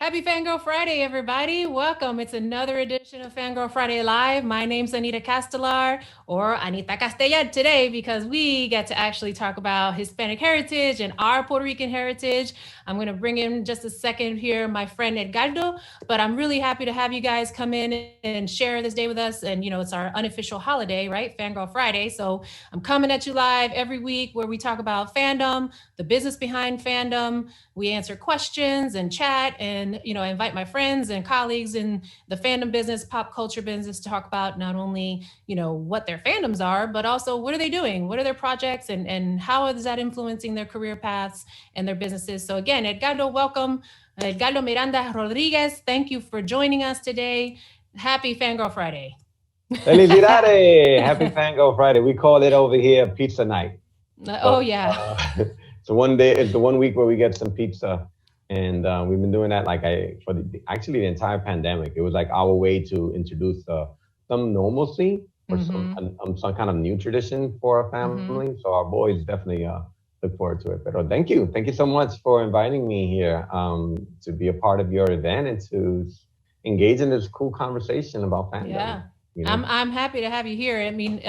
Happy Fangirl Friday, everybody. Welcome. It's another edition of Fangirl Friday Live. My name's Anita Castelar, or Anita Castellar today, because we get to actually talk about Hispanic heritage and our Puerto Rican heritage. I'm going to bring in just a second here my friend Edgardo, but I'm really happy to have you guys come in and share this day with us. And, it's our unofficial holiday, right? Fangirl Friday. So I'm coming at you live every week where we talk about fandom, the business behind fandom. We answer questions and chat and, I invite my friends and colleagues in the fandom business, pop culture business to talk about not only, what their fandoms are, but also what are they doing? What are their projects and how is that influencing their career paths and their businesses? So again, Edgardo, welcome. Edgardo Miranda-Rodríguez, thank you for joining us today. Happy Fangirl Friday. Felicidades! Happy Fango Friday. We call it over here pizza night. Oh, yeah. So one day, it's the one week where we get some pizza, and we've been doing that actually the entire pandemic. It was like our way to introduce some normalcy or some kind of new tradition for our family. So our boys definitely look forward to it. But thank you so much for inviting me here to be a part of your event and to engage in this cool conversation about fandom. Yeah. I'm happy to have you here. I mean,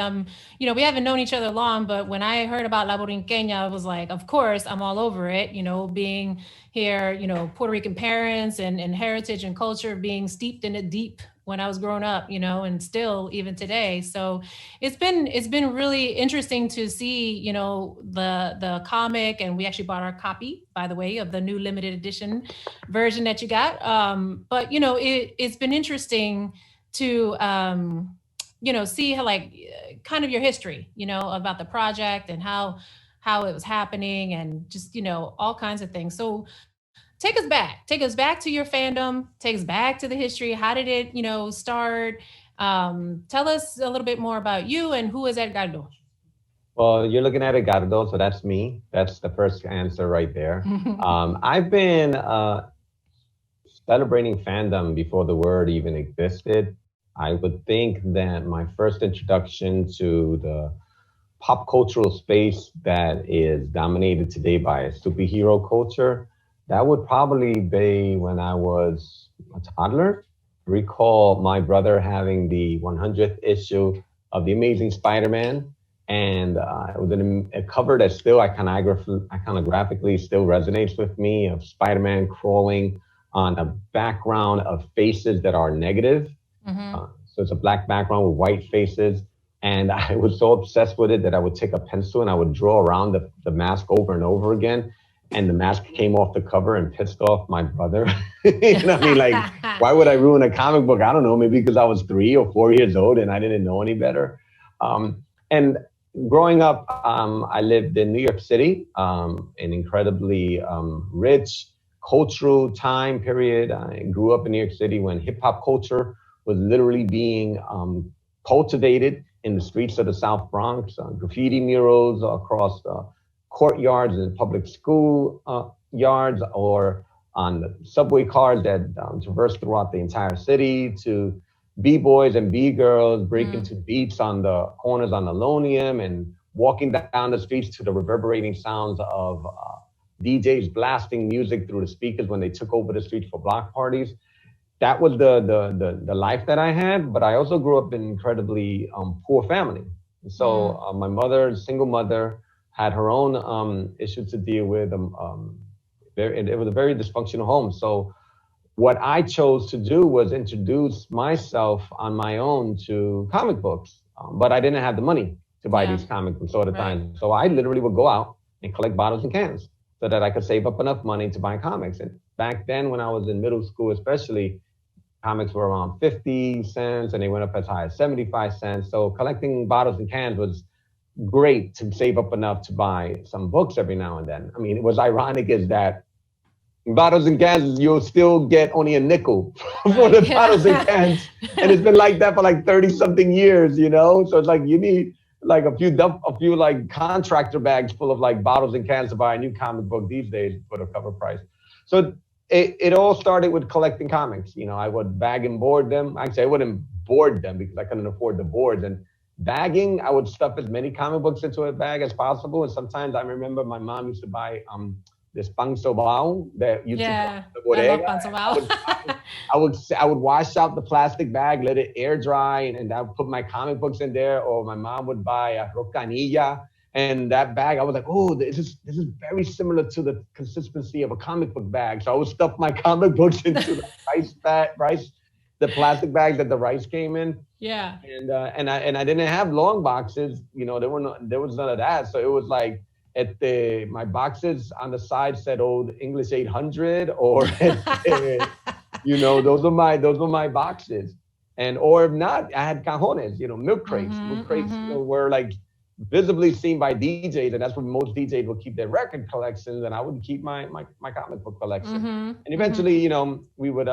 we haven't known each other long, but when I heard about La Borinqueña, I was like, of course, I'm all over it. Being here, Puerto Rican parents and heritage and culture, being steeped in it deep when I was growing up, and still even today. So it's been really interesting to see, the comic, and we actually bought our copy, by the way, of the new limited edition version that you got. But it's been interesting to see how kind of your history, about the project and how it was happening and just all kinds of things. So take us back to your fandom, take us back to the history. How did it start? Tell us a little bit more about you and who is Edgardo. Well, you're looking at Edgardo, so that's me. That's the first answer right there. I've been celebrating fandom before the word even existed. I would think that my first introduction to the pop cultural space that is dominated today by a superhero culture, that would probably be when I was a toddler. Recall my brother having the 100th issue of The Amazing Spider-Man, and it was a cover that still iconographically still resonates with me, of Spider-Man crawling on a background of faces that are negative. So it's a black background with white faces. And I was so obsessed with it that I would take a pencil and I would draw around the mask over and over again. And the mask came off the cover and pissed off my brother. I mean, like, why would I ruin a comic book? I don't know, maybe because I was 3 or 4 years old and I didn't know any better. And growing up, I lived in New York City, an incredibly rich cultural time period. I grew up in New York City when hip hop culture was literally being cultivated in the streets of the South Bronx, graffiti murals across courtyards and public school yards, or on the subway cars that traverse throughout the entire city, to B-boys and B-girls breaking to beats on the corners on the Lonium and walking down the streets to the reverberating sounds of DJs blasting music through the speakers when they took over the streets for block parties. That was the life that I had, but I also grew up in an incredibly poor family. So my mother, single mother, had her own issues to deal with. It was a very dysfunctional home. So what I chose to do was introduce myself on my own to comic books, but I didn't have the money to buy these comic books all the time. So I literally would go out and collect bottles and cans so that I could save up enough money to buy comics. And back then, when I was in middle school, especially, comics were around 50 cents and they went up as high as 75 cents. So collecting bottles and cans was great to save up enough to buy some books every now and then. I mean, it was ironic is that bottles and cans, you'll still get only a nickel for the bottles and cans. And it's been like that for like 30 something years, So it's like you need like a few like contractor bags full of like bottles and cans to buy a new comic book these days for the cover price. So it all started with collecting comics. I would bag and board them. Actually, I wouldn't board them because I couldn't afford the boards. And bagging, I would stuff as many comic books into a bag as possible. And sometimes I remember my mom used to buy this pan sobao that you took Yeah, the I love bodega. pansabao. I would wash out the plastic bag, let it air dry, and I would put my comic books in there. Or my mom would buy a rocanilla, and that bag, I was like, oh, this is very similar to the consistency of a comic book bag. So I would stuff my comic books into the rice, the plastic bag that the rice came in. Yeah. And I didn't have long boxes. There was none of that. So it was like my boxes on the side said old English 800, or those were my boxes. And or if not, I had cajones, milk crates. Milk crates, were like visibly seen by DJs, and that's where most DJs would keep their record collections, and I would keep my comic book collection. And eventually, we would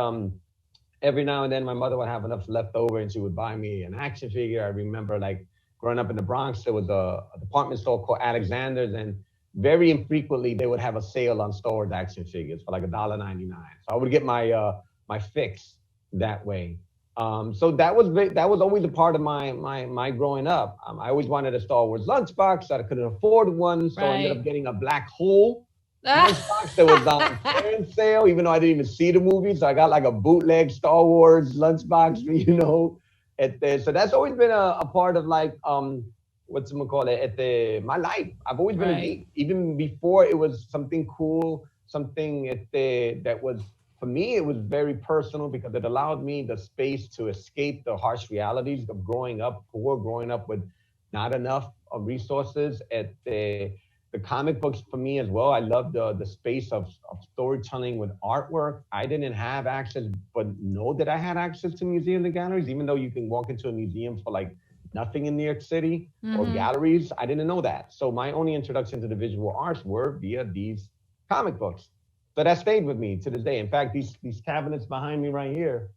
every now and then my mother would have enough left over and she would buy me an action figure. I remember like growing up in the Bronx, there was a department store called Alexander's, and very infrequently they would have a sale on Star Wars action figures for like $1.99. So I would get my fix that way. So that was always a part of my growing up. I always wanted a Star Wars lunchbox. I couldn't afford one, so I ended up getting a black hole lunchbox that was on clearance sale, even though I didn't even see the movie. So I got like a bootleg Star Wars lunchbox, so that's always been a part of like my life. I've always been a geek, even before it was something cool, something that was, for me, it was very personal because it allowed me the space to escape the harsh realities of growing up poor, growing up with not enough resources. The comic books for me as well. I love the space of storytelling with artwork. I didn't have access, but know that I had access to museums and galleries, even though you can walk into a museum for like nothing in New York City or galleries. I didn't know that. So my only introduction to the visual arts were via these comic books. So that stayed with me to this day. In fact, these cabinets behind me right here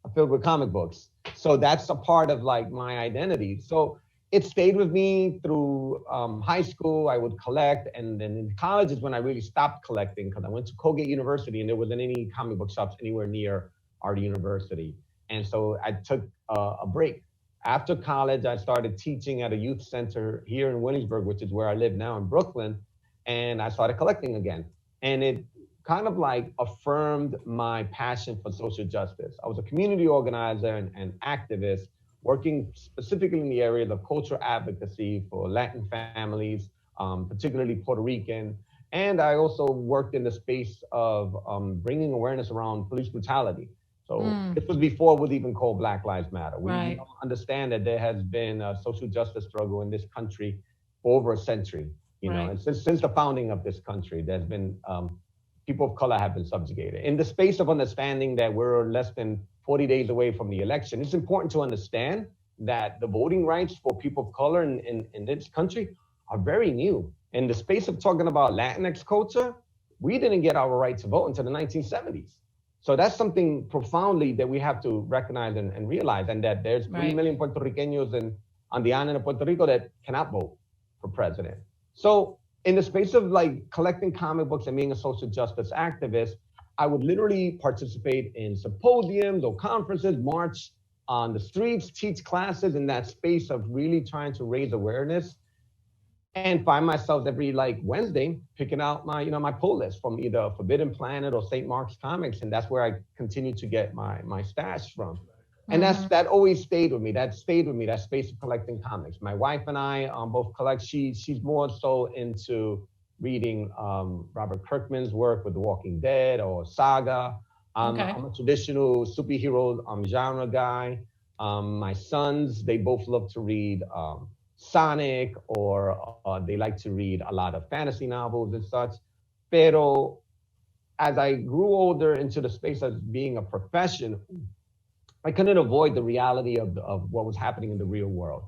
are filled with comic books. So that's a part of like my identity. So it stayed with me through high school. I would collect, and then in college is when I really stopped collecting because I went to Colgate University and there wasn't any comic book shops anywhere near our university. And so I took a break. After college, I started teaching at a youth center here in Williamsburg, which is where I live now in Brooklyn. And I started collecting again. And it kind of like affirmed my passion for social justice. I was a community organizer and activist, working specifically in the areas of cultural advocacy for Latin families, particularly Puerto Rican. And I also worked in the space of bringing awareness around police brutality. So this was before it was even called Black Lives Matter. We don't understand that there has been a social justice struggle in this country for over a century. And since the founding of this country, there's been people of color have been subjugated. In the space of understanding that we're less than 40 days away from the election, it's important to understand that the voting rights for people of color in this country are very new. In the space of talking about Latinx culture, we didn't get our right to vote until the 1970s. So that's something profoundly that we have to recognize and realize, and that there's 3 million Puerto Ricanos on the island of Puerto Rico that cannot vote for president. So in the space of like collecting comic books and being a social justice activist, I would literally participate in symposiums or conferences, march on the streets, teach classes in that space of really trying to raise awareness, and find myself every like Wednesday picking out my pull list from either Forbidden Planet or St. Mark's Comics, and that's where I continue to get my stash from. And that always stayed with me. That stayed with me, that space of collecting comics. My wife and I both collect. She's more so into reading Robert Kirkman's work with The Walking Dead or Saga. I'm a traditional superhero genre guy. My sons, they both love to read Sonic, or they like to read a lot of fantasy novels and such. Pero as I grew older into the space of being a profession, I couldn't avoid the reality of what was happening in the real world.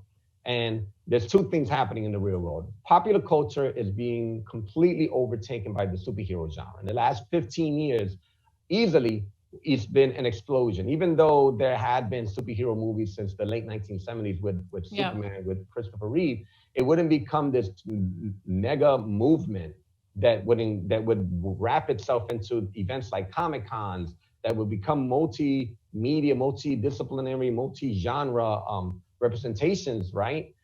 And there's two things happening in the real world. Popular culture is being completely overtaken by the superhero genre. In the last 15 years, easily, it's been an explosion. Even though there had been superhero movies since the late 1970s with Superman, with Christopher Reeve, it wouldn't become this mega movement that would wrap itself into events like Comic Cons, that would become multimedia, multidisciplinary, multi-genre representations, right?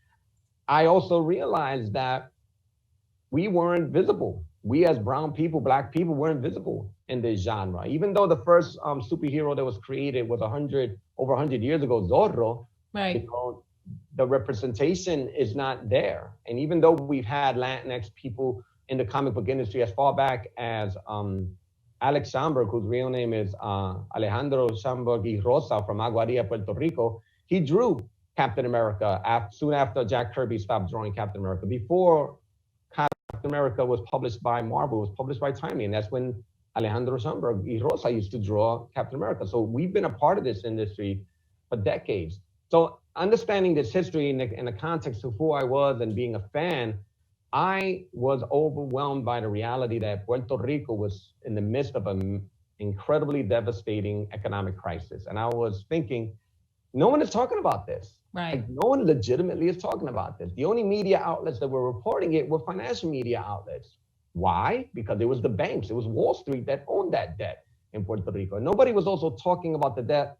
I also realized that we weren't visible we as brown people, black people, were invisible in this genre. Even though the first superhero that was created was over 100 years ago, Zorro, Right. you know, the representation is not there. And even though we've had Latinx people in the comic book industry as far back as Alex Schomburg, whose real name is Alejandro Schomburg y Rosa from Aguadilla, Puerto Rico, he drew Captain America soon after Jack Kirby stopped drawing Captain America. Before Captain America was published by Marvel, it was published by Timely, and that's when Alejandro Schomburg y Rosa used to draw Captain America. So we've been a part of this industry for decades. So understanding this history in the context of who I was and being a fan, I was overwhelmed by the reality that Puerto Rico was in the midst of an incredibly devastating economic crisis. And I was thinking, no one is talking about this. Right. Like, no one legitimately is talking about this. The only media outlets that were reporting it were financial media outlets. Why? Because it was the banks, it was Wall Street that owned that debt in Puerto Rico. And nobody was also talking about the debt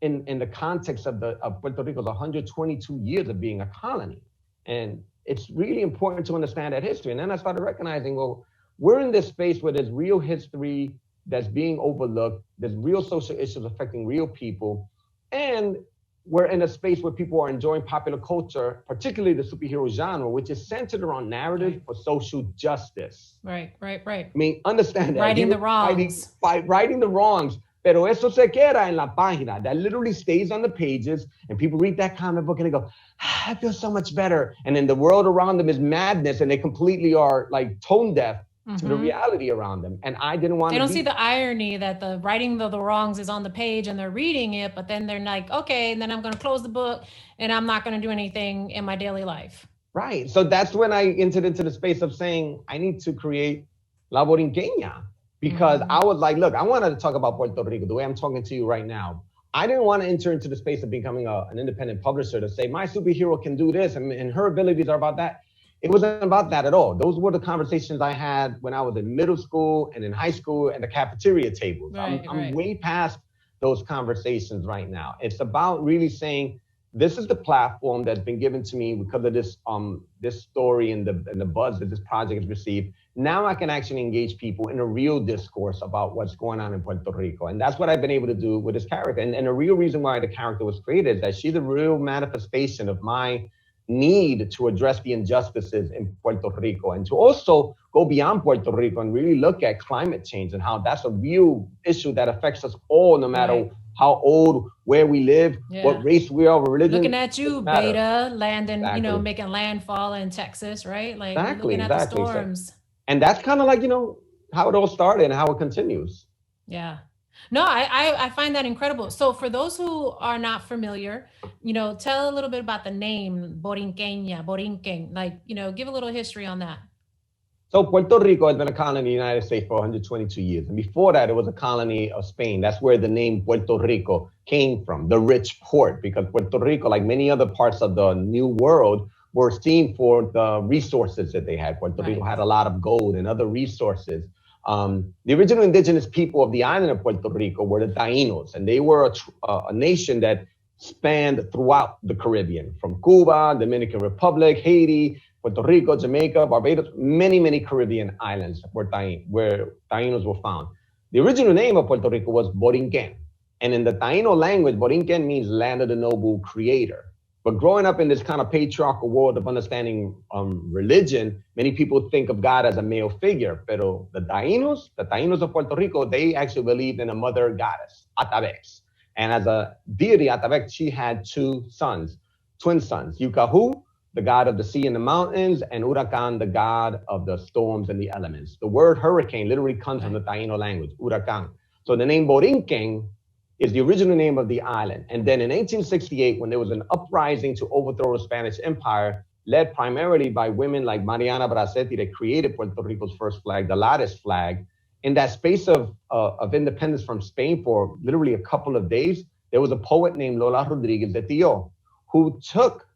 in the context of Puerto Rico's 122 years of being a colony. And it's really important to understand that history. And then I started recognizing, well, we're in this space where there's real history that's being overlooked. There's real social issues affecting real people. And we're in a space where people are enjoying popular culture, particularly the superhero genre, which is centered around narrative for social justice. Right. I mean, understand that. Righting the wrongs. Righting the wrongs. Pero eso se queda en la página. That literally stays on the pages, and people read that comic book and they go, I feel so much better. And then the world around them is madness, and they completely are like tone deaf to the reality around them. And I didn't want to. They don't see the irony that the righting the wrongs is on the page and they're reading it, but then they're like, okay, and then I'm going to close the book and I'm not going to do anything in my daily life. Right. So that's when I entered into the space of saying, I need to create La Borinqueña. Because I was like, look, I wanted to talk about Puerto Rico the way I'm talking to you right now. I didn't want to enter into the space of becoming an independent publisher to say my superhero can do this and her abilities are about that. It wasn't about that at all. Those were the conversations I had when I was in middle school and in high school and the cafeteria tables. Right, I'm way past those conversations right now. It's about really saying, this is the platform that's been given to me because of this story and the buzz that this project has received. Now I can actually engage people in a real discourse about what's going on in Puerto Rico. And that's what I've been able to do with this character. And the real reason why the character was created is that she's a real manifestation of my need to address the injustices in Puerto Rico and to also go beyond Puerto Rico and really look at climate change and how that's a real issue that affects us all, no matter how old, where we live, what race we are, religion. Looking at you, Beta, landing, making landfall in Texas, right? Like looking at the storms. And that's kind of like, how it all started and how it continues. Yeah. No, I find that incredible. So for those who are not familiar, tell a little bit about the name Borinqueña, Borinquen, give a little history on that. So Puerto Rico has been a colony of the United States for 122 years. And before that, it was a colony of Spain. That's where the name Puerto Rico came from, the rich port, because Puerto Rico, like many other parts of the New World, were seen for the resources that they had. Puerto Rico had a lot of gold and other resources. The original indigenous people of the island of Puerto Rico were the Taínos, and they were a nation that spanned throughout the Caribbean, from Cuba, Dominican Republic, Haiti, Puerto Rico, Jamaica, Barbados, many Caribbean islands where Taínos were found. The original name of Puerto Rico was Borinquen. And in the Taíno language, Borinquen means land of the noble creator. But growing up in this kind of patriarchal world of understanding religion, many people think of God as a male figure. Pero the Taínos of Puerto Rico, they actually believed in a mother goddess, Atabex. And as a deity, Atabex, she had twin sons, Yucahu, the god of the sea and the mountains, and Huracan, the god of the storms and the elements. The word hurricane literally comes from the Taíno language, Huracan. So the name Borinquen is the original name of the island. And then in 1868, when there was an uprising to overthrow the Spanish Empire, led primarily by women like Mariana Bracetti that created Puerto Rico's first flag, the lattice flag, in that space of independence from Spain for literally a couple of days, there was a poet named Lola Rodríguez de Tio, who took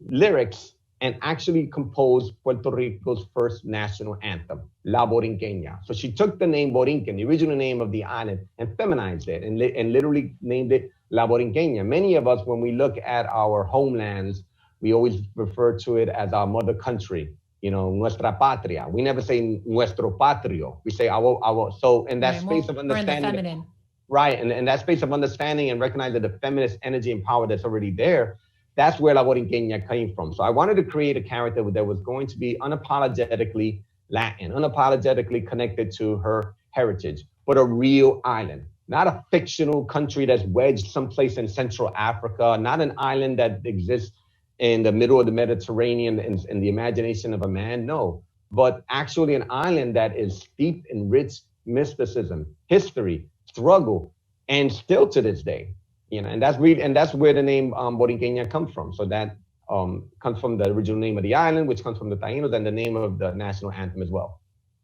lyrics and actually composed Puerto Rico's first national anthem, La Borinqueña. So she took the name Borinquen, the original name of the island, and feminized it and literally named it La Borinqueña. Many of us, when we look at our homelands, we always refer to it as our mother country. nuestra patria. We never say nuestro patrio. We say our. So in that space of understanding, right, and that space of understanding and recognizing the feminist energy and power that's already there, that's where La Borinqueña came from. So I wanted to create a character that was going to be unapologetically Latin, unapologetically connected to her heritage, but a real island, not a fictional country that's wedged someplace in Central Africa, not an island that exists in the middle of the Mediterranean in the imagination of a man, no, but actually an island that is steeped in rich mysticism, history, struggle, and still to this day, and that's where the name Borinqueña comes from. So that comes from the original name of the island, which comes from the Taínos, and the name of the national anthem as well.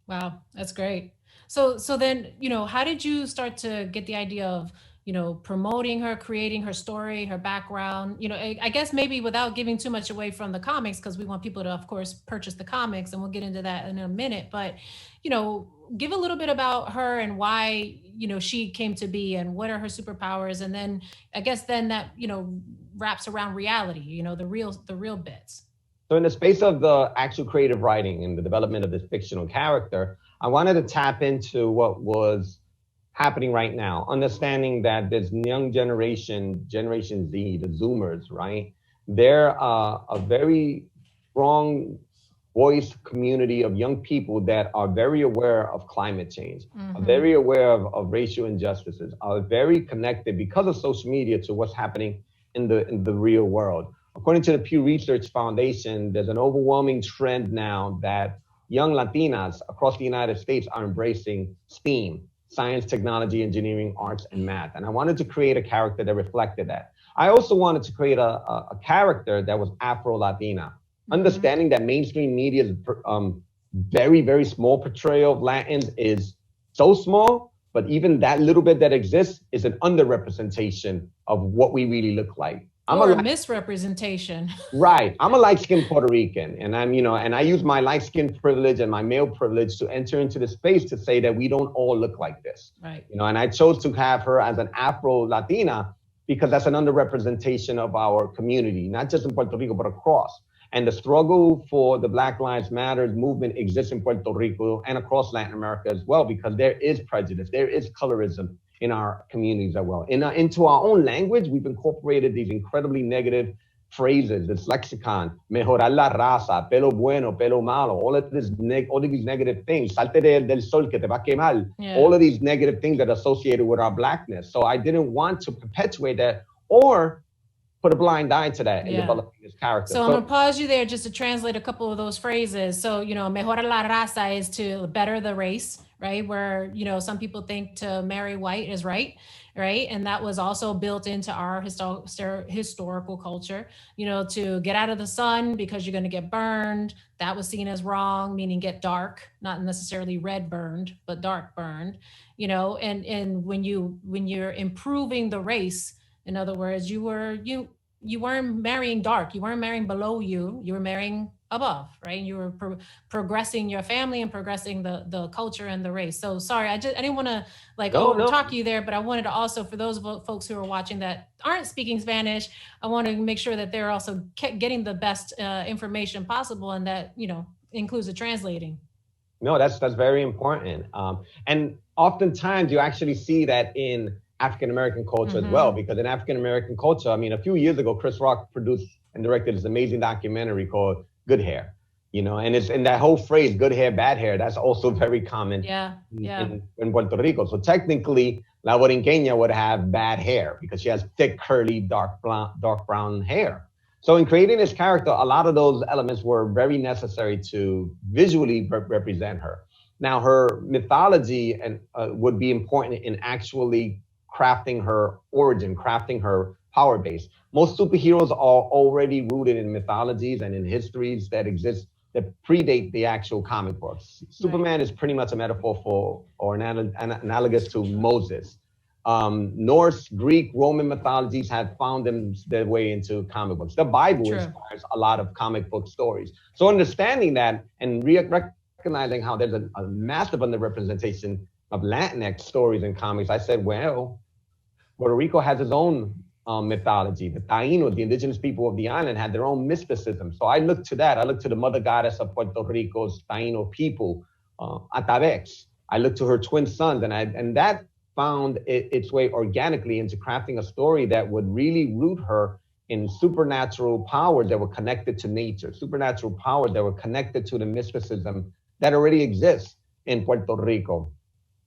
Wow, that's great. So then, how did you start to get the idea of, promoting her, creating her story, her background? I guess maybe without giving too much away from the comics, because we want people to, of course, purchase the comics, and we'll get into that in a minute. But, give a little bit about her and why, she came to be, and what are her superpowers, and then I guess then that, wraps around reality, the real bits. So in the space of the actual creative writing and the development of this fictional character, I wanted to tap into what was happening right now, understanding that this young Generation Z, the Zoomers, right? They're a very strong voice community of young people that are very aware of climate change, are very aware of racial injustices, are very connected because of social media to what's happening in the real world. According to the Pew Research Foundation, there's an overwhelming trend now that young Latinas across the United States are embracing STEAM, science, technology, engineering, arts, and math. And I wanted to create a character that reflected that. I also wanted to create a character that was Afro-Latina, understanding that mainstream media's very, very small portrayal of Latins is so small, but even that little bit that exists is an underrepresentation of what we really look like. Or a misrepresentation. Right. I'm a light-skinned Puerto Rican, and and I use my light-skinned privilege and my male privilege to enter into the space to say that we don't all look like this. Right. And I chose to have her as an Afro-Latina because that's an underrepresentation of our community, not just in Puerto Rico, but across. And the struggle for the Black Lives Matter movement exists in Puerto Rico and across Latin America as well, because there is prejudice, there is colorism in our communities as well. Into our own language, we've incorporated these incredibly negative phrases, this lexicon, mejorar la raza, pelo bueno, pelo malo, all of these negative things, salte del sol que te va a quemar, all of these negative things that are associated with our Blackness. So I didn't want to perpetuate that or put a blind eye to that in developing this character. So I'm going to pause you there just to translate a couple of those phrases. So, mejorar la raza is to better the race, right? Where, some people think to marry white is right? And that was also built into our historical culture, to get out of the sun because you're going to get burned. That was seen as wrong, meaning get dark, not necessarily red burned, but dark burned, and when you're improving the race, in other words, you weren't marrying dark, you weren't marrying below you were marrying above, right? You were progressing your family and progressing the culture and the race. So sorry, I didn't want to talk you there, but I wanted to also, for those folks who are watching that aren't speaking Spanish, I want to make sure that they're also getting the best information possible, and that includes the translating. No, that's very important, and oftentimes you actually see that in African-American culture as well, because in African-American culture, a few years ago, Chris Rock produced and directed this amazing documentary called Good Hair, and it's in that whole phrase, good hair, bad hair, that's also very common in Puerto Rico. So technically, La Borinqueña would have bad hair because she has thick, curly, dark brown hair. So in creating this character, a lot of those elements were very necessary to visually represent her. Now, her mythology would be important in actually crafting her origin, crafting her power base. Most superheroes are already rooted in mythologies and in histories that exist that predate the actual comic books. Superman is pretty much a metaphor for, or analogous to Moses. Norse, Greek, Roman mythologies have found their way into comic books. The Bible inspires a lot of comic book stories. So understanding that and recognizing how there's a massive underrepresentation of Latinx stories in comics, I said, well, Puerto Rico has its own mythology. The Taínos, the indigenous people of the island, had their own mysticism. So I looked to that. I looked to the mother goddess of Puerto Rico's Taíno people, Atabex. I looked to her twin sons, and that found its way organically into crafting a story that would really root her in supernatural powers that were connected to nature, supernatural powers that were connected to the mysticism that already exists in Puerto Rico.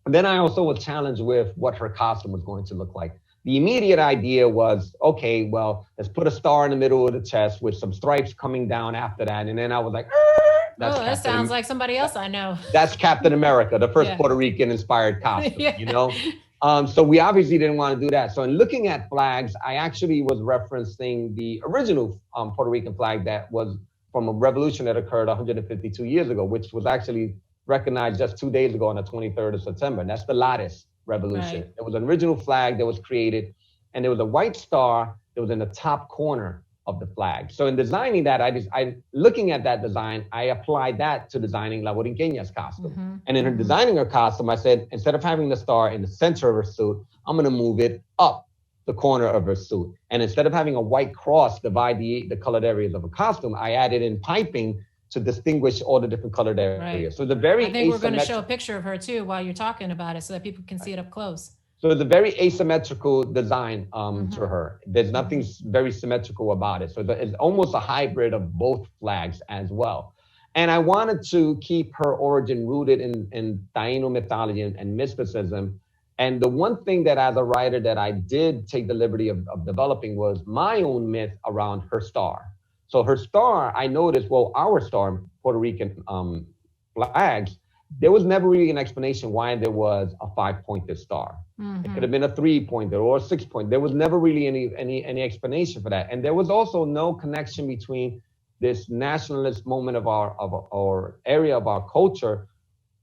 And then I also was challenged with what her costume was going to look like. The immediate idea was, okay, well, let's put a star in the middle of the chest with some stripes coming down after that. And then I was like, that sounds like somebody else I know. That's Captain America, the first Puerto Rican inspired costume, you know? So we obviously didn't want to do that. So in looking at flags, I actually was referencing the original Puerto Rican flag that was from a revolution that occurred 152 years ago, which was actually recognized just 2 days ago on the 23rd of September. And that's the Lattes Revolution. Right. There was an original flag that was created, and there was a white star that was in the top corner of the flag. So in designing that, I looking at that design, I applied that to designing La Borinqueña's costume. Mm-hmm. And in designing her costume, I said, instead of having the star in the center of her suit, I'm going to move it up the corner of her suit. And instead of having a white cross divide the colored areas of a costume, I added in piping to distinguish all the different colored areas. Right. So the very I think we're going to show a picture of her too while you're talking about it so that people can see it up close. So it's a very asymmetrical design to her. There's nothing very symmetrical about it. So it's almost a hybrid of both flags as well. And I wanted to keep her origin rooted in Taino mythology and mysticism. And the one thing that as a writer that I did take the liberty of developing was my own myth around her star. So her star, I noticed, well, our star, Puerto Rican flags, there was never really an explanation why there was a 5-pointed star. Mm-hmm. It could have been a 3-pointed or a 6-point. There was never really any explanation for that. And there was also no connection between this nationalist moment of our area of our culture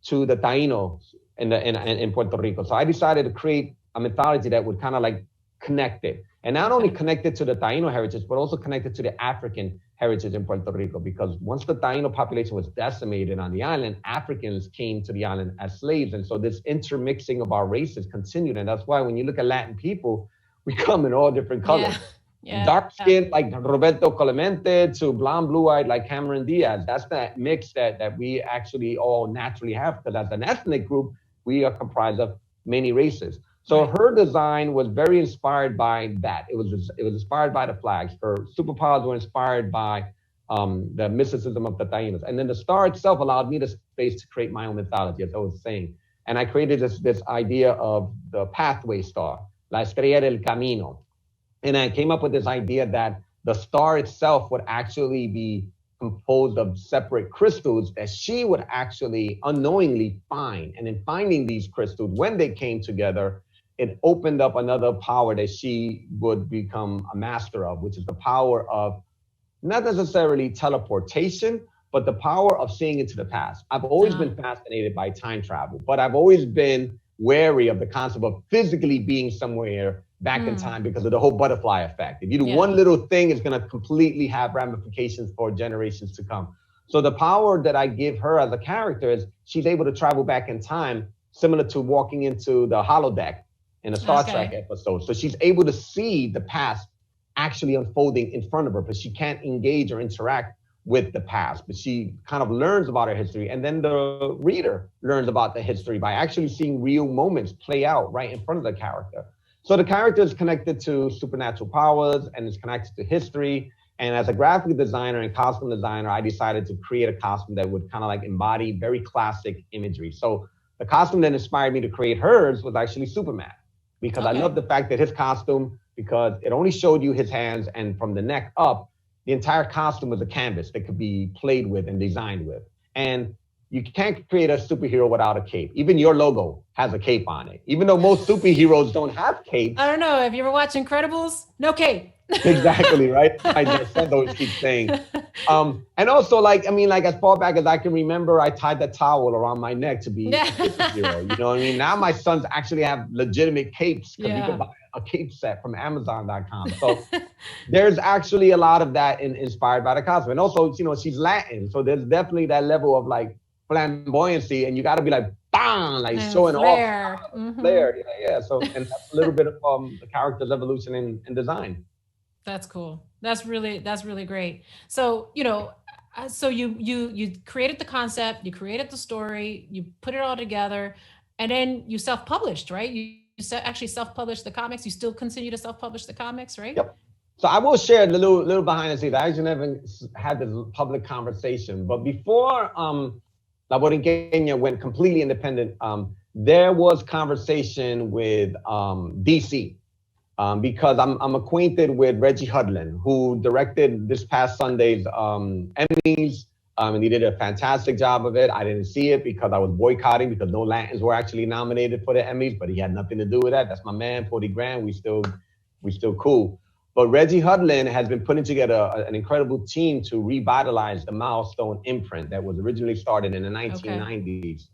to the Taínos in Puerto Rico. So I decided to create a mythology that would kind of like connect it. And not only connected to the Taino heritage, but also connected to the African heritage in Puerto Rico, because once the Taino population was decimated on the island, Africans came to the island as slaves. And so this intermixing of our races continued. And that's why when you look at Latin people, we come in all different colors. Yeah. Dark skinned like Roberto Clemente to blonde, blue-eyed like Cameron Diaz. That's that mix that we actually all naturally have, because as an ethnic group, we are comprised of many races. So her design was very inspired by that. It was inspired by the flags. Her superpowers were inspired by the mysticism of the Taínos. And then the star itself allowed me the space to create my own mythology, as I was saying. And I created this idea of the pathway star, La Estrella del Camino. And I came up with this idea that the star itself would actually be composed of separate crystals that she would actually unknowingly find. And in finding these crystals, when they came together, it opened up another power that she would become a master of, which is the power of not necessarily teleportation, but the power of seeing into the past. I've always been fascinated by time travel, but I've always been wary of the concept of physically being somewhere back in time because of the whole butterfly effect. If you do one little thing, it's going to completely have ramifications for generations to come. So the power that I give her as a character is she's able to travel back in time, similar to walking into the holodeck in a Star Trek episode. So she's able to see the past actually unfolding in front of her, but she can't engage or interact with the past, but she kind of learns about her history. And then the reader learns about the history by actually seeing real moments play out right in front of the character. So the character is connected to supernatural powers and is connected to history. And as a graphic designer and costume designer, I decided to create a costume that would kind of like embody very classic imagery. So the costume that inspired me to create hers was actually Superman, because I love the fact that his costume, because it only showed you his hands, and from the neck up, the entire costume was a canvas that could be played with and designed with. And you can't create a superhero without a cape. Even your logo has a cape on it. Even though most superheroes don't have capes. I don't know. Have you ever watched Incredibles? No cape. Exactly, right? My son always keeps saying. And also, like, I mean, like as far back as I can remember, I tied that towel around my neck to be a superhero. You know what I mean? Now my sons actually have legitimate capes because you can buy a cape set from Amazon.com. So there's actually a lot of that inspired by the costume. And also, you know, she's Latin. So there's definitely that level of like flamboyancy, and you got to be like bang, like And showing off flair. flair. Yeah. So, and that's a little bit of the character's evolution in design. That's cool. That's really great. So, so you created the concept, you created the story, you put it all together, and then you self-published, right? You actually self-published the comics. You still continue to self-publish the comics, right? Yep. So I will share a little behind the scenes. I actually never had this public conversation, but before La Borinqueña went completely independent, there was conversation with DC. Because I'm acquainted with Reggie Hudlin, who directed this past Sunday's Emmys, and he did a fantastic job of it. I didn't see it because I was boycotting because no Latins were actually nominated for the Emmys, but he had nothing to do with that. That's my man, 40 grand. We still cool. But Reggie Hudlin has been putting together an incredible team to revitalize the Milestone imprint that was originally started in the 1990s.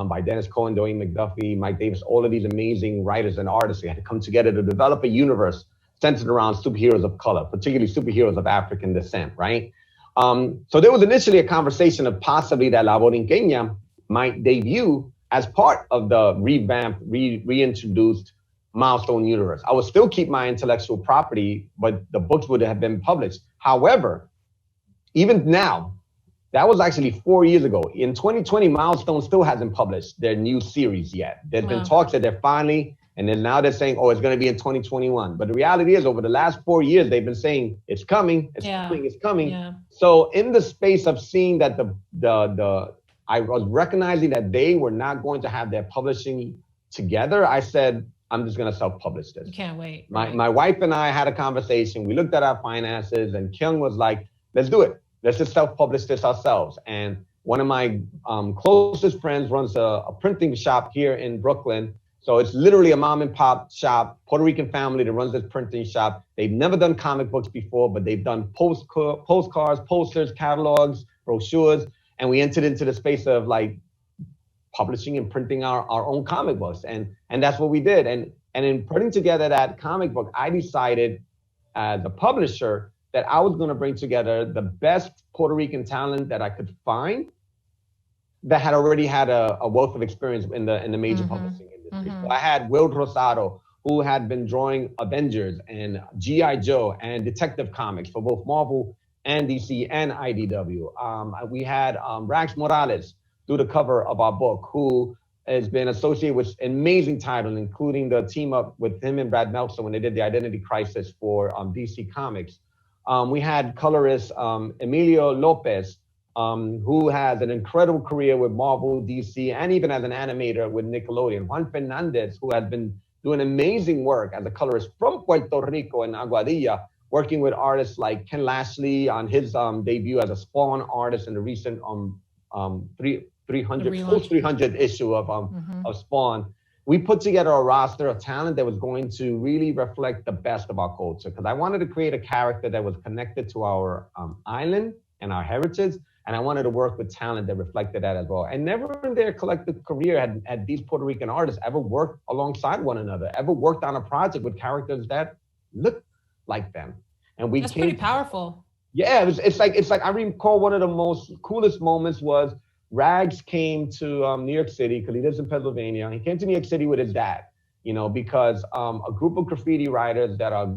By Dennis Cohen, Dwayne McDuffie, Mike Davis, all of these amazing writers and artists. They had to come together to develop a universe centered around superheroes of color, particularly superheroes of African descent, right? So there was initially a conversation of possibly that La Borinqueña might debut as part of the revamped, reintroduced Milestone universe. I would still keep my intellectual property, but the books would have been published. However, even now, that was actually 4 years ago. In 2020, Milestone still hasn't published their new series yet. There's been talks that they're finally, and then now they're saying, oh, it's going to be in 2021. But the reality is, over the last 4 years, they've been saying it's coming, it's coming, it's coming. Yeah. So in the space of seeing that I was recognizing that they were not going to have their publishing together, I said, I'm just going to self-publish this. You can't wait. My wife and I had a conversation. We looked at our finances, and Kyung was like, let's do it. Let's just self-publish this ourselves. And one of my closest friends runs a printing shop here in Brooklyn. So it's literally a mom and pop shop, Puerto Rican family that runs this printing shop. They've never done comic books before, but they've done postcards, posters, catalogs, brochures. And we entered into the space of like publishing and printing our own comic books. And that's what we did. And in putting together that comic book, I decided as a publisher that I was going to bring together the best Puerto Rican talent that I could find that had already had a wealth of experience in the major publishing industry. So I had Will Rosado, who had been drawing Avengers and G.I. Joe and Detective Comics for both Marvel and DC and IDW. We had Rax Morales do the cover of our book, who has been associated with amazing titles, including the team up with him and Brad Meltzer when they did the Identity Crisis for DC Comics. We had colorist Emilio Lopez, who has an incredible career with Marvel, DC, and even as an animator with Nickelodeon. Juan Fernandez, who has been doing amazing work as a colorist from Puerto Rico and Aguadilla, working with artists like Ken Lashley on his debut as a Spawn artist in the recent 300 issue of Spawn. We put together a roster of talent that was going to really reflect the best of our culture, because I wanted to create a character that was connected to our island and our heritage, and I wanted to work with talent that reflected that as well. And never in their collective career had these Puerto Rican artists ever worked alongside one another, ever worked on a project with characters that looked like them. And That's pretty powerful. Yeah, it's like I recall one of the most coolest moments was Rags came to New York City because he lives in Pennsylvania. He came to New York City with his dad, because a group of graffiti writers that are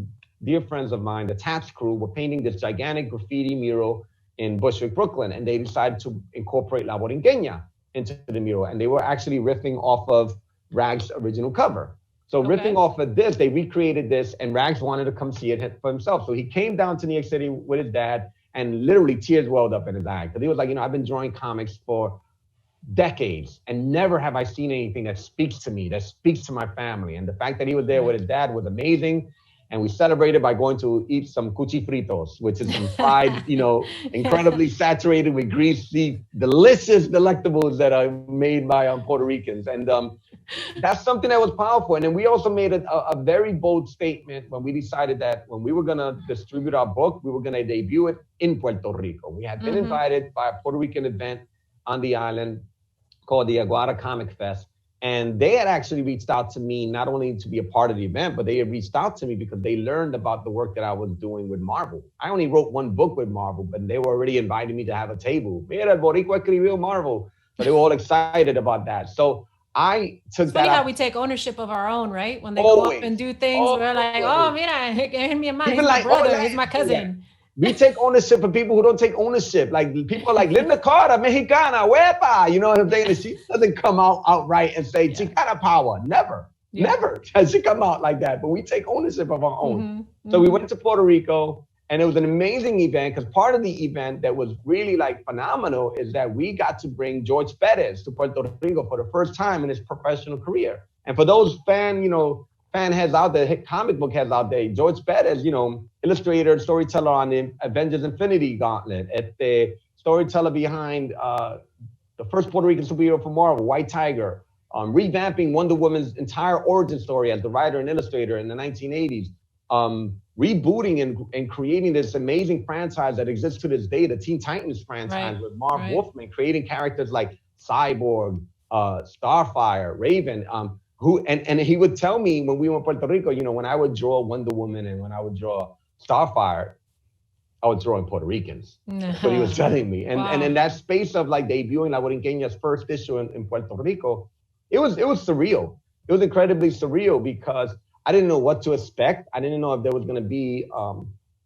dear friends of mine, the Taps crew, were painting this gigantic graffiti mural in Bushwick, Brooklyn, and they decided to incorporate La Borinqueña into the mural. And they were actually riffing off of Rags' original cover. So riffing off of this, they recreated this, and Rags wanted to come see it for himself. So he came down to New York City with his dad, and literally tears welled up in his eyes. Because he was like, I've been drawing comics for decades, and never have I seen anything that speaks to me, that speaks to my family. And the fact that he was there with his dad was amazing. And we celebrated by going to eat some cuchifritos, which is some fried, incredibly saturated with greasy, delicious delectables that are made by Puerto Ricans. And that's something that was powerful. And then we also made a very bold statement when we decided that when we were going to distribute our book, we were going to debut it in Puerto Rico. We had been invited by a Puerto Rican event on the island called the Aguada Comic Fest. And they had actually reached out to me, not only to be a part of the event, but they had reached out to me because they learned about the work that I was doing with Marvel. I only wrote one book with Marvel, but they were already inviting me to have a table. Mira, el Boricua escribió Marvel. So they were all excited about that. So I took It's that. funny how we take ownership of our own, right? When they Always. go up and do things, we're like, oh, mira, mi hermano, he's Even my like, brother, he's my cousin. We take ownership of people who don't take ownership. Like people are like Linda Carter, Mexicana, huepa. You know what I'm saying? And she doesn't come out outright and say Chicana power. Never. Never does she come out like that. But we take ownership of our own. So we went to Puerto Rico, and it was an amazing event, because part of the event that was really like phenomenal is that we got to bring George Perez to Puerto Rico for the first time in his professional career. And for those fan heads out there, comic book heads out there, George Perez, illustrator, storyteller on the Avengers Infinity Gauntlet, at the storyteller behind the first Puerto Rican superhero for Marvel, White Tiger, revamping Wonder Woman's entire origin story as the writer and illustrator in the 1980s, rebooting and creating this amazing franchise that exists to this day, the Teen Titans franchise, with Marv Wolfman, creating characters like Cyborg, Starfire, Raven, and he would tell me when we were in Puerto Rico, when I would draw Wonder Woman and when I would draw Starfire, I was drawing Puerto Ricans. That's what he was telling me. And in that space of like debuting La Borinqueña's first issue in Puerto Rico, it was surreal. It was incredibly surreal because I didn't know what to expect. I didn't know if there was going to be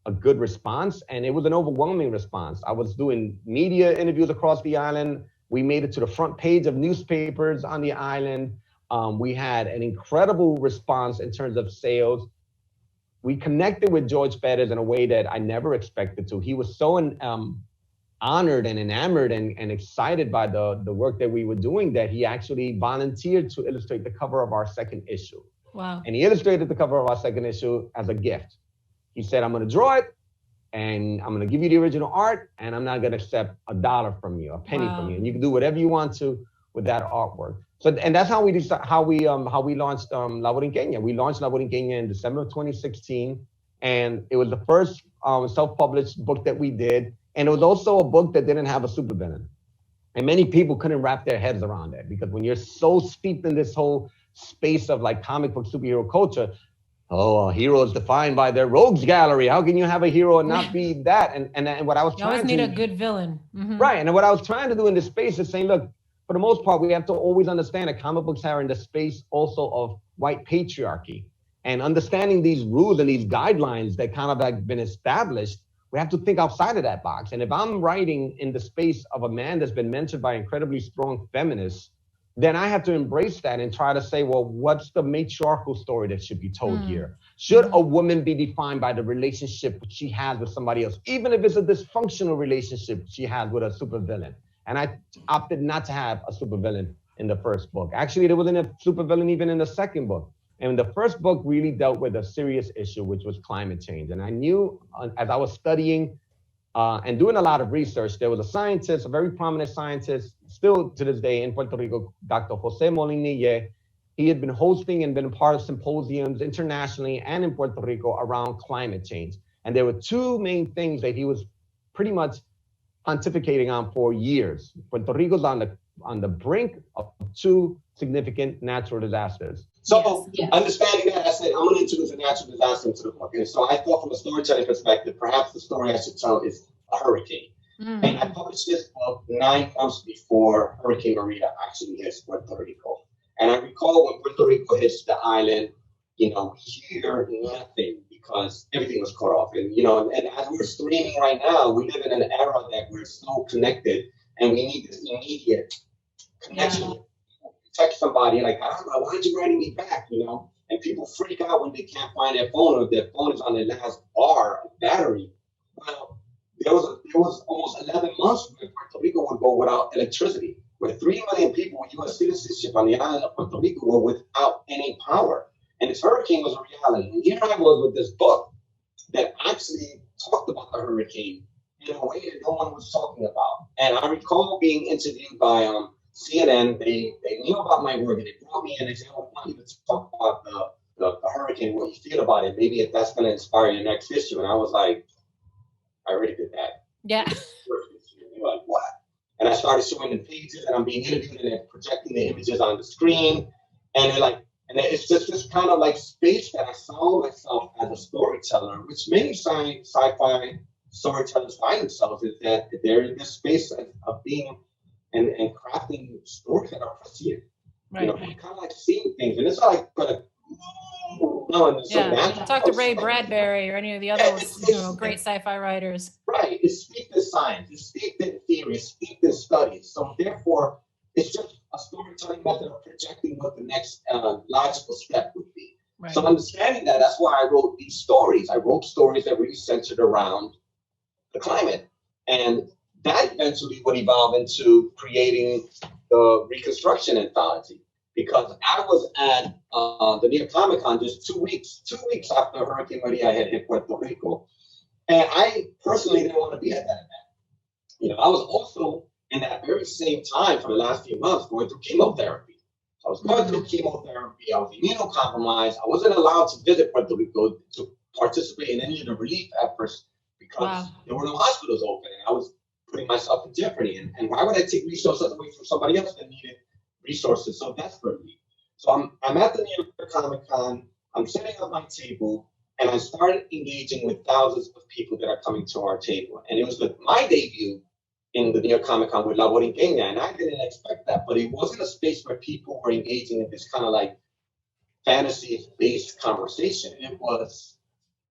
a good response, and it was an overwhelming response. I was doing media interviews across the island. We made it to the front page of newspapers on the island. We had an incredible response in terms of sales. We connected with George Perez in a way that I never expected to. He was so honored and enamored and excited by the work that we were doing that he actually volunteered to illustrate the cover of our second issue. Wow. And he illustrated the cover of our second issue as a gift. He said, I'm going to draw it, and I'm going to give you the original art, and I'm not going to accept $1 from you, a penny from you. And you can do whatever you want to with that artwork. So, and that's how we launched La Borinqueña. We launched La Borinqueña in December of 2016, and it was the first self-published book that we did. And it was also a book that didn't have a supervillain. And many people couldn't wrap their heads around that, because when you're so steeped in this whole space of like comic book superhero culture, a hero is defined by their rogues gallery. How can you have a hero and not be that? And what I was trying to do, you always need a good villain. Right. And what I was trying to do in this space is saying, look, for the most part, we have to always understand that comic books are in the space also of white patriarchy, and understanding these rules and these guidelines that kind of like been established. We have to think outside of that box. And if I'm writing in the space of a man that's been mentored by incredibly strong feminists, then I have to embrace that and try to say, well, what's the matriarchal story that should be told here? Should a woman be defined by the relationship she has with somebody else, even if it's a dysfunctional relationship she has with a supervillain? And I opted not to have a supervillain in the first book. Actually, there wasn't a supervillain even in the second book. And the first book really dealt with a serious issue, which was climate change. And I knew as I was studying and doing a lot of research, there was a scientist, a very prominent scientist, still to this day in Puerto Rico, Dr. Jose Molinille. He had been hosting and been a part of symposiums internationally and in Puerto Rico around climate change. And there were two main things that he was pretty much pontificating on for years. Puerto Rico's on the brink of two significant natural disasters. So understanding that, I said, I'm going to introduce a natural disaster into the book. And so I thought from a storytelling perspective, perhaps the story I should tell is a hurricane. And I published this book 9 months before Hurricane Maria actually hits Puerto Rico. And I recall when Puerto Rico hits the island, we hear nothing because everything was cut off. And, and as we're streaming right now, we live in an era that we're so connected, and we need this immediate connection. Text somebody like, I don't know, why aren't you writing me back? And people freak out when they can't find their phone, or if their phone is on their last bar of battery. Well, there was almost 11 months where Puerto Rico would go without electricity, where 3 million people with U.S. citizenship on the island of Puerto Rico were without any power. And this hurricane was a reality. And here I was with this book that actually talked about the hurricane in a way that no one was talking about. And I recall being interviewed by CNN. They knew about my work, and they brought me in and they said, I want you to talk about the hurricane, what you feel about it. Maybe if that's going to inspire your next issue. And I was like, I already did that. Yeah. They're like, what? And I started showing the pages, and I'm being interviewed, and they're projecting the images on the screen. And they're like, and it's just this kind of like space that I saw myself as a storyteller, which many sci-fi storytellers find themselves, is that they're in this space of being and crafting stories that are prescient. Right. You know, kind of like seeing things, and it's not like gonna. No, and so talk to Ray Bradbury or any of the other great sci-fi writers. Right. It's steeped in science. It's steeped in theory. It's steeped in studies. So therefore, it's just a storytelling method of projecting what the next logical step would be. Right. So understanding that, that's why I wrote these stories. I wrote stories that really centered around the climate. And that eventually would evolve into creating the Reconstruction anthology. Because I was at the New York Comic Con just 2 weeks after Hurricane Maria had hit Puerto Rico. And I personally didn't want to be at that event. You know, I was also in that very same time for the last few months going through chemotherapy. I was going through chemotherapy. I was immunocompromised. I wasn't allowed to visit Puerto Rico to participate in any of the relief efforts because there were no hospitals open. And I was putting myself in jeopardy. And why would I take resources away from somebody else that needed resources so desperately? So I'm at the New York Comic Con. I'm setting up my table, and I started engaging with thousands of people that are coming to our table. And it was my debut in the New York Comic Con with La Borinqueña, and I didn't expect that, but it wasn't a space where people were engaging in this kind of like fantasy-based conversation. It was,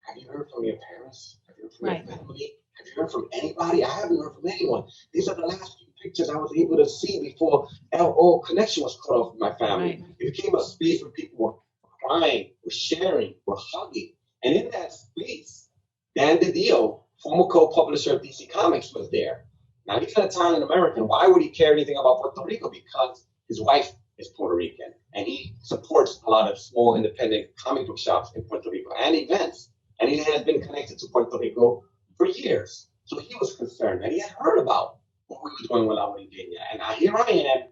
have you heard from your parents? Have you heard from your family? Have you heard from anybody? I haven't heard from anyone. These are the last few pictures I was able to see before all connection was cut off with my family. It became a space where people were crying, were sharing, were hugging. And in that space, Dan DiDio, former co-publisher of DC Comics, was there. Now, he's an Italian American. Why would he care anything about Puerto Rico? Because his wife is Puerto Rican, and he supports a lot of small independent comic book shops in Puerto Rico and events. And he has been connected to Puerto Rico for years. So he was concerned, and he had heard about what we were doing with La Borinqueña. And here I am.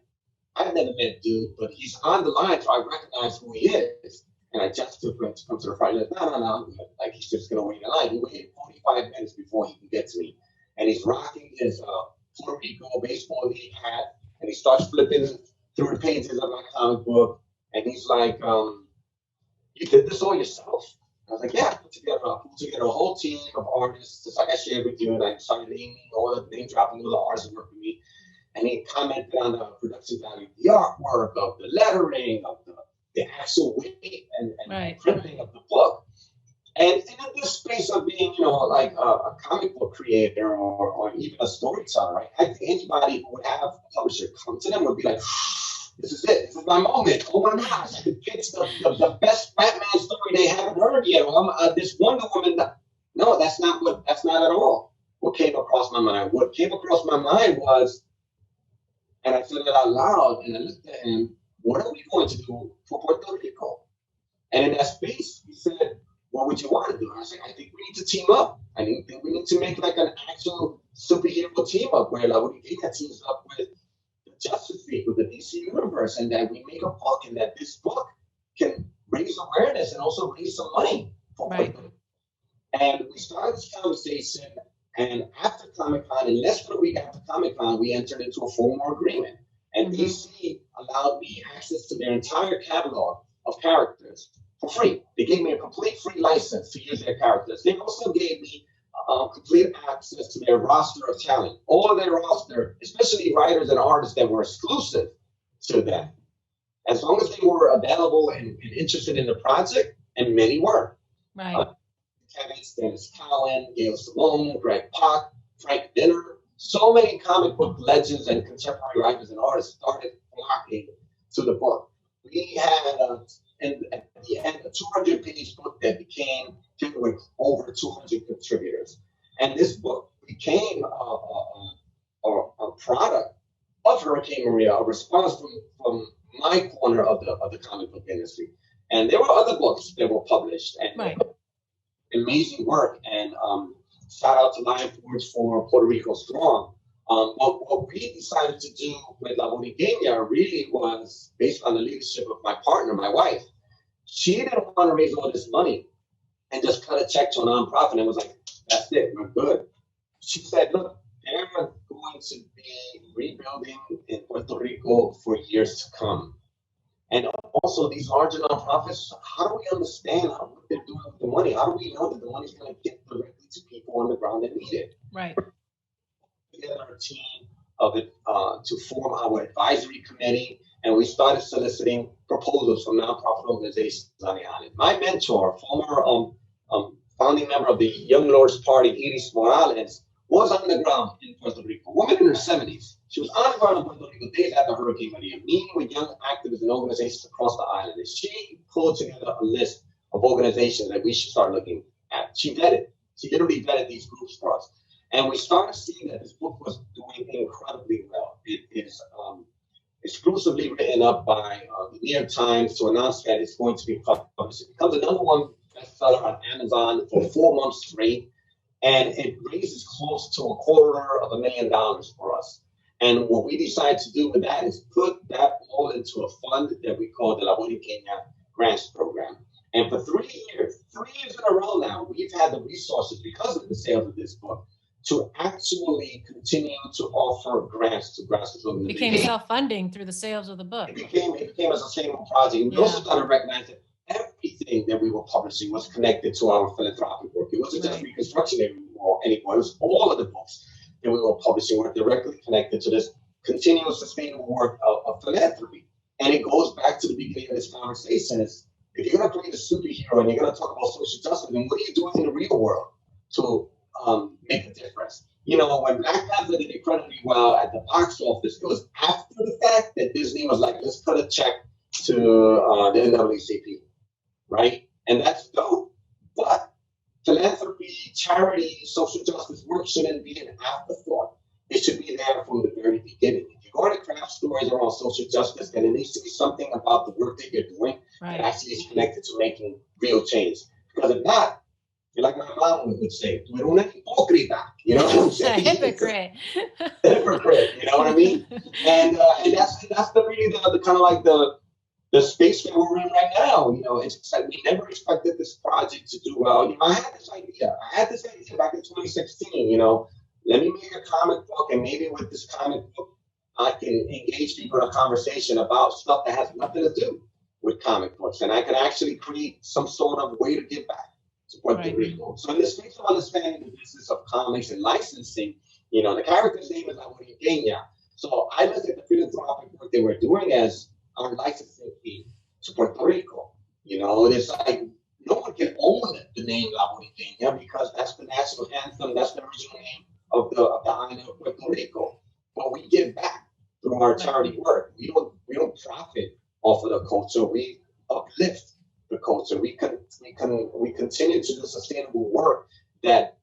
I've never met dude, but he's on the line, so I recognize who he is. And I just took him to come to the front. He's like, no. Like, he's just going to wait in line. He waited 45 minutes before he can get to me. And he's rocking his Puerto Rico baseball league hat. And he starts flipping through the pages of my comic book. And he's like, you did this all yourself? I was like, yeah, I put together a whole team of artists, just like I shared with you. And I started naming dropping all the artists who worked with me. And he commented on the production value of the artwork, of the lettering, of the actual weight and printing of the book. And in this space of being, like a comic book creator or even a storyteller, right? I think anybody who would have a publisher come to them would be like, this is it. This is my moment. Oh my gosh, it's the best Batman story they haven't heard yet. This Wonder Woman. No, that's not at all what came across my mind. What came across my mind was, and I said it out loud, and I looked at him, what are we going to do for Puerto Rico? And in that space, he said, what would you want to do? And I said, I think we need to team up. I think we need to make like an actual superhero team up where La Borinqueña teams up with the Justice League, with the DC Universe, and that we make a book, and that this book can raise awareness and also raise some money for Puerto Rico. And we started this conversation, and after Comic-Con, and less than a week after Comic-Con, we entered into a formal agreement. And DC allowed me access to their entire catalog of characters for free. They gave me a complete free license to use their characters. They also gave me complete access to their roster of talent. All of their roster, especially writers and artists that were exclusive to them. As long as they were available and interested in the project, and many were. Right. Kevin, Dennis Cowan, Gail Simone, Greg Pak, Frank Dinner. So many comic book legends and contemporary writers and artists started flocking to the book. We had, at the end, a 200-page book that became filled with over 200 contributors. And this book became a product of Hurricane Maria, a response from my corner of the comic book industry. And there were other books that were published, and amazing work. And shout out to Lion Forge for Puerto Rico Strong. What we decided to do with La Borinqueña really was based on the leadership of my partner, my wife. She didn't want to raise all this money and just cut a check to a nonprofit and was like, that's it, we're good. She said, look, they're going to be rebuilding in Puerto Rico for years to come. And also these larger nonprofits, how do we understand what they're doing with the money? How do we know that the money's going to get directly to people on the ground that need it? Right. We had our team of it to form our advisory committee, and we started soliciting proposals from nonprofit organizations on the island. My mentor, former founding member of the Young Lords Party, Iris Morales, was on the ground in Puerto Rico, woman in her 70s. She was on the ground in Puerto Rico days after Hurricane Maria, meeting with young activists and organizations across the island. And she pulled together a list of organizations that we should start looking at. She literally vetted these groups for us. And we started seeing that this book was doing incredibly well. It is exclusively written up by the New York Times to announce that it's going to be published. It becomes the #1 bestseller on Amazon for 4 months straight. And it raises close to $250,000 for us. And what we decided to do with that is put that all into a fund that we call the Borinqueña Grants Program. And for 3 years in a row now, we've had the resources because of the sales of this book to actually continue to offer grants to grassroots organizations. It became self-funding through the sales of the book. It became a sustainable project. And we also started recognizing everything that we were publishing was connected to our philanthropic work. It wasn't just Reconstruction anymore. It was all of the books that we were publishing were directly connected to this continuous sustainable work of philanthropy. And it goes back to the beginning of this conversation. Is if you're going to create a superhero and you're going to talk about social justice, then what are you doing in the real world to make a difference? You know, when Black Panther did incredibly well at the box office, it was after the fact that Disney was like, let's cut a check to the NAACP, right? And that's dope. But philanthropy, charity, social justice work shouldn't be an afterthought. It should be there from the very beginning. If you're going to craft stories around social justice, then it needs to be something about the work that you're doing that actually is connected to making real change. Because if not, you're like my mom would say, tú eres una hipócrita, you know what I'm saying? Hypocrite. Hypocrite, you know what I mean? And that's the really the kind of like the space that we're in right now. You know, it's like we never expected this project to do well. You know, I had this idea back in 2016, you know, let me make a comic book, and maybe with this comic book, I can engage people in a conversation about stuff that has nothing to do with comic books. And I can actually create some sort of way to give back to Puerto Rico. So in the space of understanding the business of comics and licensing, you know, the character's name is Borinqueña. So I look at the philanthropic work they were doing as our licensing fee to Puerto Rico. You know, it's like no one can own the name Borinqueña because that's the national anthem, that's the original name of the island of Puerto Rico. But we give back through our charity work. We don't profit off of the culture. We uplift the culture. We continue to do sustainable work that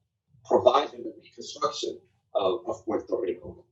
provides the reconstruction of Puerto Rico.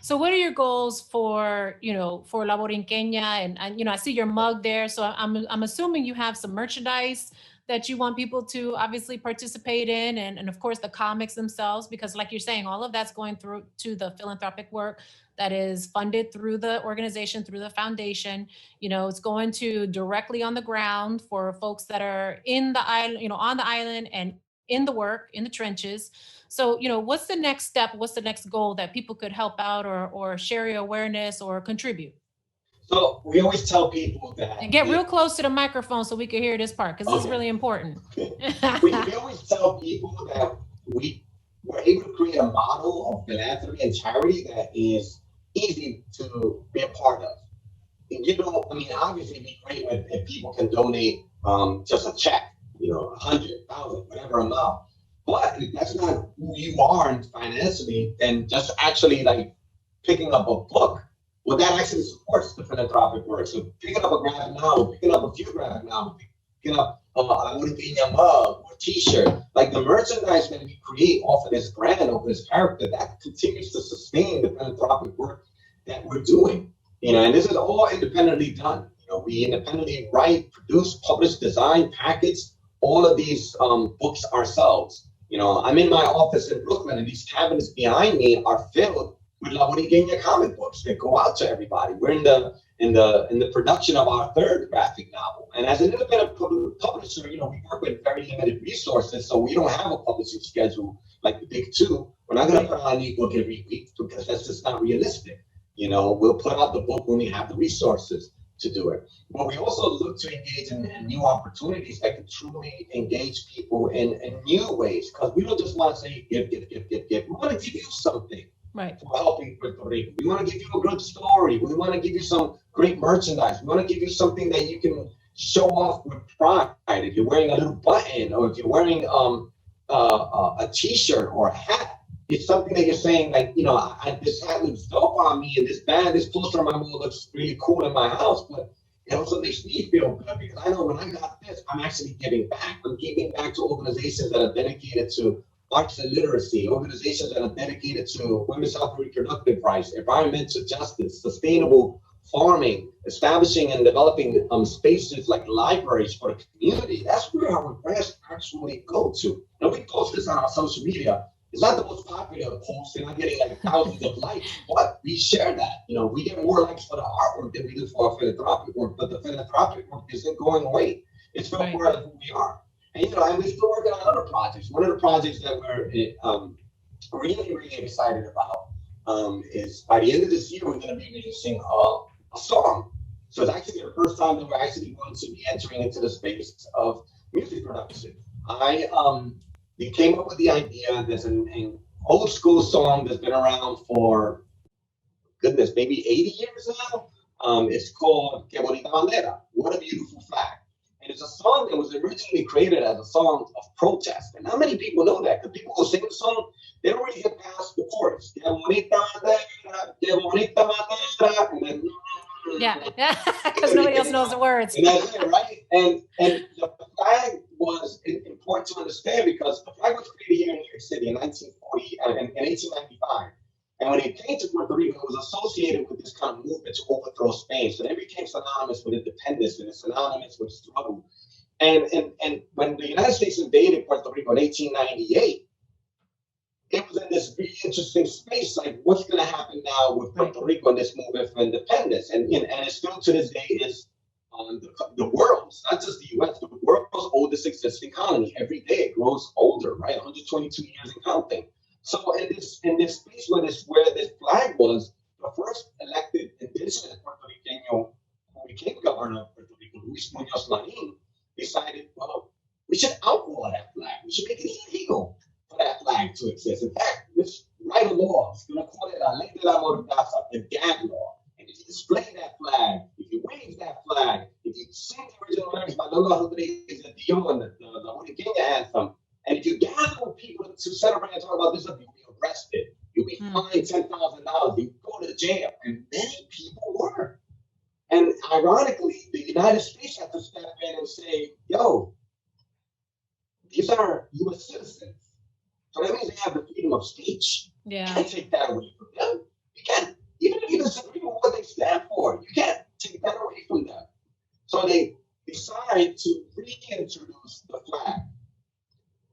So what are your goals for La Borinqueña? And you know, I see your mug there. So I'm assuming you have some merchandise that you want people to obviously participate in, and of course the comics themselves, because like you're saying, all of that's going through to the philanthropic work that is funded through the organization, through the foundation. You know, it's going to directly on the ground for folks that are in the island, you know, on the island and in the work, in the trenches. So, you know, what's the next step? What's the next goal that people could help out or share your awareness or contribute? So we always tell people that... And get real close to the microphone so we can hear this part, because this is really important. we always tell people that we're able to create a model of philanthropy and charity that is easy to be a part of. And, you know, I mean, obviously it'd be great if people can donate just a check, you know, 100,000, whatever amount. But if that's not who you are financially, then just actually like picking up a book, well, that actually supports the philanthropic work. So picking up a graphic novel, picking up a few graphic novels, picking up a Borinqueña mug or t-shirt, like the merchandise that we create off of this brand, off of this character, that continues to sustain the philanthropic work that we're doing. You know, and this is all independently done. You know, we independently write, produce, publish, design, package all of these books ourselves. You know, I'm in my office in Brooklyn, and these cabinets behind me are filled with La Borinqueña comic books that go out to everybody. We're in the production of our third graphic novel. And as an independent publisher, you know, we work with very limited resources, so we don't have a publishing schedule like the big two. We're not going to put out a new book every week because that's just not realistic. You know, we'll put out the book when we have the resources to do it. But we also look to engage in new opportunities that can truly engage people in new ways, because we don't just want to say give. We want to give you something. for helping Puerto Rico. We want to give you a good story. We want to give you some great merchandise. We want to give you something that you can show off with pride. If you're wearing a little button, or if you're wearing a t-shirt or a hat, it's something that you're saying, like, you know, this hat looks dope on me, and this poster on my wall looks really cool in my house, but it also makes me feel good because I know when I got this, I'm actually giving back. I'm giving back to organizations that are dedicated to arts and literacy, organizations that are dedicated to women's health and reproductive rights, environmental justice, sustainable farming, establishing and developing spaces like libraries for the community. That's where our requests actually go to. And we post this on our social media. It's not the most popular post. They're not getting like thousands of likes, but we share that. You know, we get more likes for the artwork than we do for our philanthropic work, but the philanthropic work isn't going away. It's still part of who we are. And, you know, and we're still working on other projects. One of the projects that we're really, really excited about is by the end of this year, we're going to be releasing a song. So it's actually the first time that we're actually going to be entering into the space of music production. We came up with the idea. There's an old school song that's been around for, goodness, maybe 80 years now. It's called Que Bonita Bandera, What a Beautiful Flag. And it's a song that was originally created as a song of protest. And not many people know that, because people who sing the song, they don't really get past the chorus. Que bonita bandera, que bonita bandera, and then because nobody else knows the words. And that's it, right? And the flag was important to understand because the flag was created here in New York City in 1940 and in 1895. And when it came to Puerto Rico, it was associated with this kind of movement to overthrow Spain. So then it became synonymous with independence and it's synonymous with struggle. And when the United States invaded Puerto Rico in 1898, it was in this really interesting space, like what's going to happen now with Puerto Rico and this movement for independence. And it still to this day is the world's, not just the U.S., the world's oldest existing colony. Every day it grows older, right? 122 years and counting. So in this space where this flag was, the first elected indigenous Puerto Rican who became governor of Puerto Rico, Luis Muñoz Marín, decided, well, we should outlaw that flag. We should make it illegal for that flag to exist. In fact, let's write a law. It's going to call it La Ley de la Mordaza, the gag law. And if you display that flag, if you wave that flag, if you sing the original lyrics by Miranda-Rodríguez and the Borinqueña anthem, and if you gather with people to celebrate and talk about this, you'll be arrested. You'll be fined $10,000. You go to jail. And many people were. And ironically, the United States had to step in and say, yo, these are U.S. citizens. So that means they have the freedom of speech. You can't take that away from them. You can't, even if you disagree with what they stand for, you can't take that away from them. So they decided to reintroduce the flag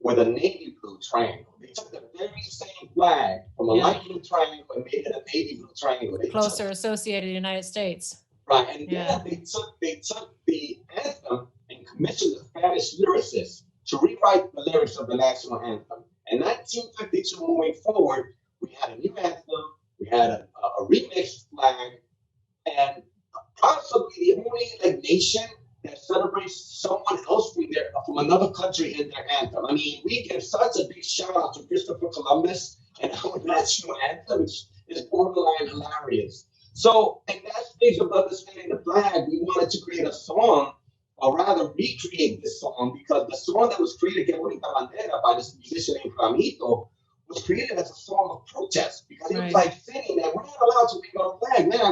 with a navy blue triangle. They took the very same flag from a light blue triangle and made it a navy blue triangle. Closer associated to the United States. Right, and then they took the anthem and commissioned a Spanish lyricist to rewrite the lyrics of the national anthem. In 1952, moving forward, we had a new anthem, we had a remixed flag, and possibly the only nation that celebrates someone else from another country in their anthem. I mean, we give such a big shout out to Christopher Columbus and our national anthem. It's borderline hilarious. So in that space of understanding the flag, we wanted to create a song, or rather recreate this song, because the song that was created, Que Bonita Bandera, by this musician named Ramito, was created as a song of protest, because it was like saying that we're not allowed to wave our flag. Man, I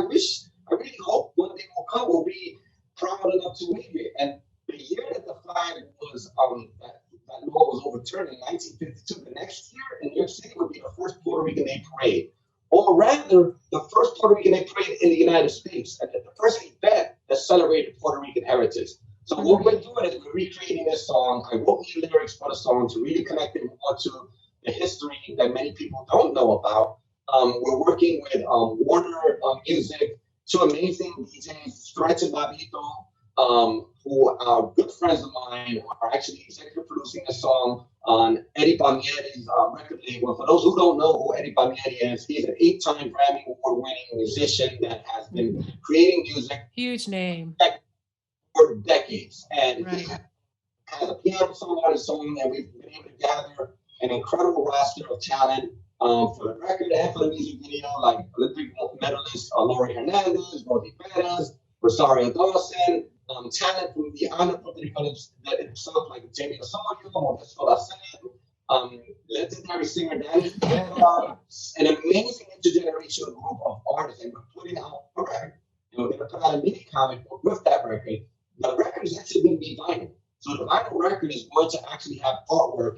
really hope one day will come, we'll be proud enough to wave it. And the year that the flag was, that law was overturned in 1952, the next year in New York City would be the first Puerto Rican Day Parade. Or rather, the first Puerto Rican Day Parade in the United States, and the first event that celebrated Puerto Rican heritage. So what we're doing is we're recreating this song. I wrote the lyrics for the song to really connect it more to the history that many people don't know about. We're working with Warner Music, two amazing DJs, Stretch and Babito, who are good friends of mine, are actually executive producing a song on Eddie Palmieri's record label. For those who don't know who Eddie Palmieri is, he's an 8-time Grammy Award-winning musician that has been creating music. Huge name. For decades. And he has a piano song on his own, and we've been able to gather an incredible roster of talent for the record and for the music video, like Olympic medalist Laurie Hernandez, Rodi Perez, Rosario Dawson, talent from the island of Puerto Rico itself, like Jamie Osorio, Modesto Lassen, legendary singer Danny Figueroa, an amazing intergenerational group of artists, and we're putting out a record. And we're going to put out a mini comic book with that record. The record is actually going to be vinyl. So the vinyl record is going to actually have artwork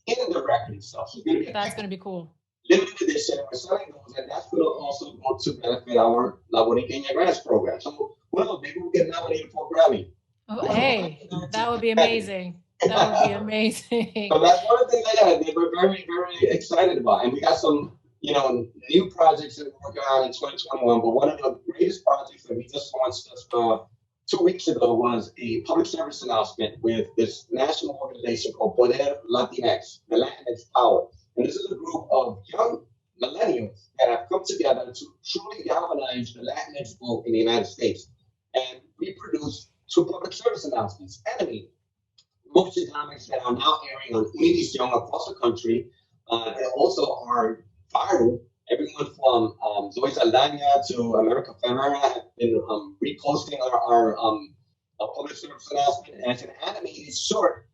in the record itself. So it's going to be That's going to be cool. Limited edition. We're selling those, and that's going to also go to benefit our La Borinqueña grants program. So, well, maybe we'll get nominated for a Grammy. Oh, hey, that would be amazing. That would be amazing. So that's one of the things that we're very, very excited about. And we got some, new projects that we're working on in 2021. But one of the greatest projects that we just launched just 2 weeks ago was a public service announcement with this national organization called Poder Latinx, the Latinx Power. And this is a group of young millennials that have come together to truly galvanize the Latinx vote in the United States. And we produced 2 public service announcements, Enemy, motion comics that are now airing on Univision across the country, and also are viral. Everyone from Zoe Saldana to America Ferrera have been reposting our public service announcement, and it's an animated short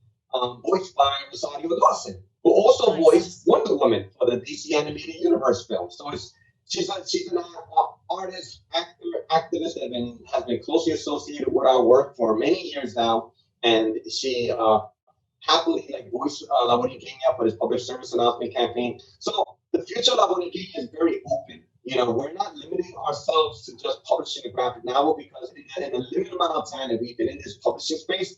voiced by Rosario Dawson, who also voiced Wonder Woman for the DC Animated Universe film. So she's an artist, activist that has been closely associated with our work for many years now, and she happily voiced La Borinqueña for this public service announcement campaign. So the future of La Borinqueña is very open. We're not limiting ourselves to just publishing a graphic novel, because in the limited amount of time that we've been in this publishing space,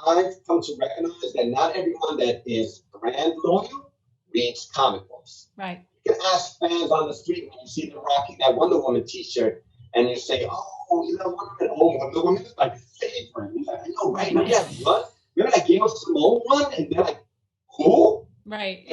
I've come to recognize that not everyone that is brand loyal reads comic books. Right. You can ask fans on the street when you see them rocking that Wonder Woman t-shirt, and you say, oh, Wonder Woman is my favorite. Like, I know, right? Remember that one? Remember that Game of Simone one? And they're like, who? Right.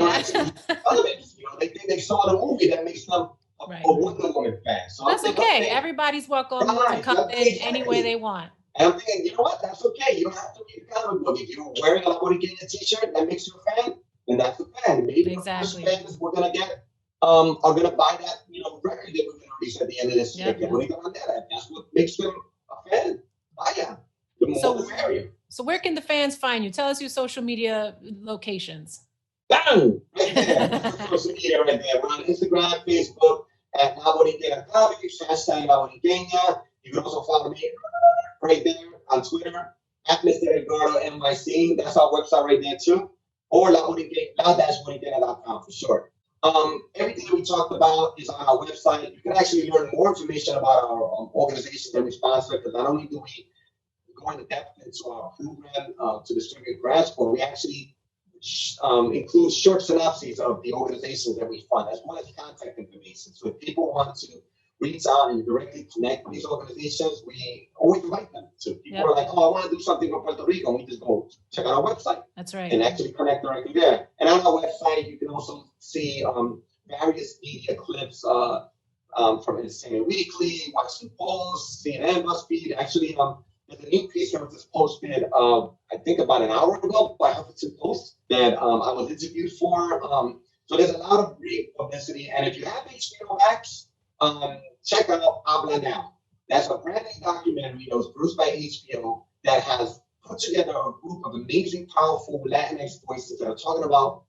They think they saw the movie that makes them a Wonder Woman fan. So that's okay. Everybody's welcome to come in any way they want. And I'm thinking, you know what? That's okay. You don't have to read the comic book. If you're wearing a La Borinqueña t-shirt that makes you a fan, then that's a fan. Maybe the first fans we're gonna get are gonna buy that record that we're gonna release at the end of this year. We're gonna do that. That's what makes them a fan. The more the merrier. So where can the fans find you? Tell us your social media locations. Bang! Right there. Social media right there. We're on Instagram, Facebook at La Borinqueña Comics, hashtag La Borinqueña. You can also follow me right there on Twitter at Mr. Edgardo NYC. That's our website right there too. Or la-borinqueña.com for short. Everything that we talked about is on our website. You can actually learn more information about our organization that we sponsor, because not only do we go into depth into our program to distribute grants, but we actually include short synopses of the organizations that we fund, as well as contact information. So if people want to reach out and directly connect with these organizations, we always invite them to. People are like, oh, I want to do something for Puerto Rico. And we just go check out our website. That's right. And actually connect directly there. And on our website, you can also see various media clips from Entertainment Weekly, Washington Post, CNN, BuzzFeed. Actually, there's a new piece that was just posted, I think about an hour ago by Huffington Post that I was interviewed for. So there's a lot of great publicity. And if you have HBO Max, check out Habla Now. That's a brand new documentary that was produced by HBO that has put together a group of amazing, powerful Latinx voices that are talking about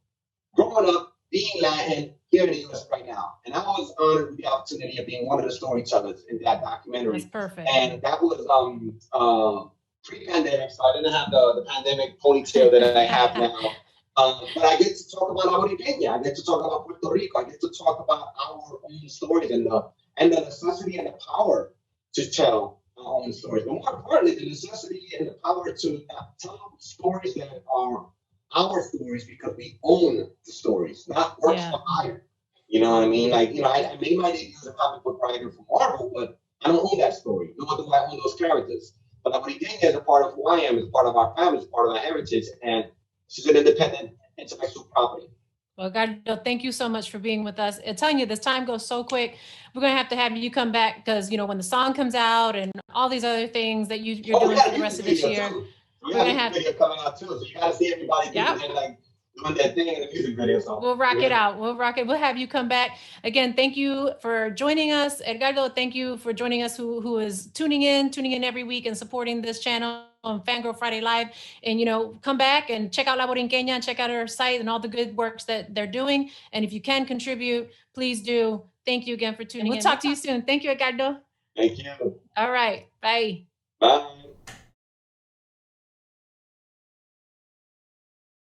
growing up, being Latin here in the U.S. right now. And I was honored with the opportunity of being one of the storytellers in that documentary. That's perfect. And that was pre-pandemic, so I didn't have the pandemic ponytail that I have now. But I get to talk about La Borinqueña. I get to talk about Puerto Rico. I get to talk about our own stories and the necessity and the power to tell our own stories. But more importantly, the necessity and the power to tell stories that are our stories, because we own the stories, not works for hire. You know what I mean? Like, I made my debut as a comic book writer for Marvel, but I don't own that story. Nor do I own those characters. But La Borinqueña is a part of who I am, is part of our family, is part of our heritage, and she's an independent intellectual property. Well, Edgardo, thank you so much for being with us. I'm telling you, this time goes so quick. We're going to have you come back, because, when the song comes out and all these other things that you're doing for the rest of this year. We're going to have a video coming out too, so you got to see everybody doing like doing that thing in the music video. So we'll rock it out. We'll rock it. We'll have you come back again. Thank you for joining us, Edgardo. Thank you for joining us. Who is tuning in every week and supporting this channel on FanGirl Friday Live. And come back and check out La Borinqueña and check out our site and all the good works that they're doing. And if you can contribute, please do. Thank you again for tuning in. We'll talk to you soon. Thank you, Edgardo. Thank you. All right. Bye. Bye.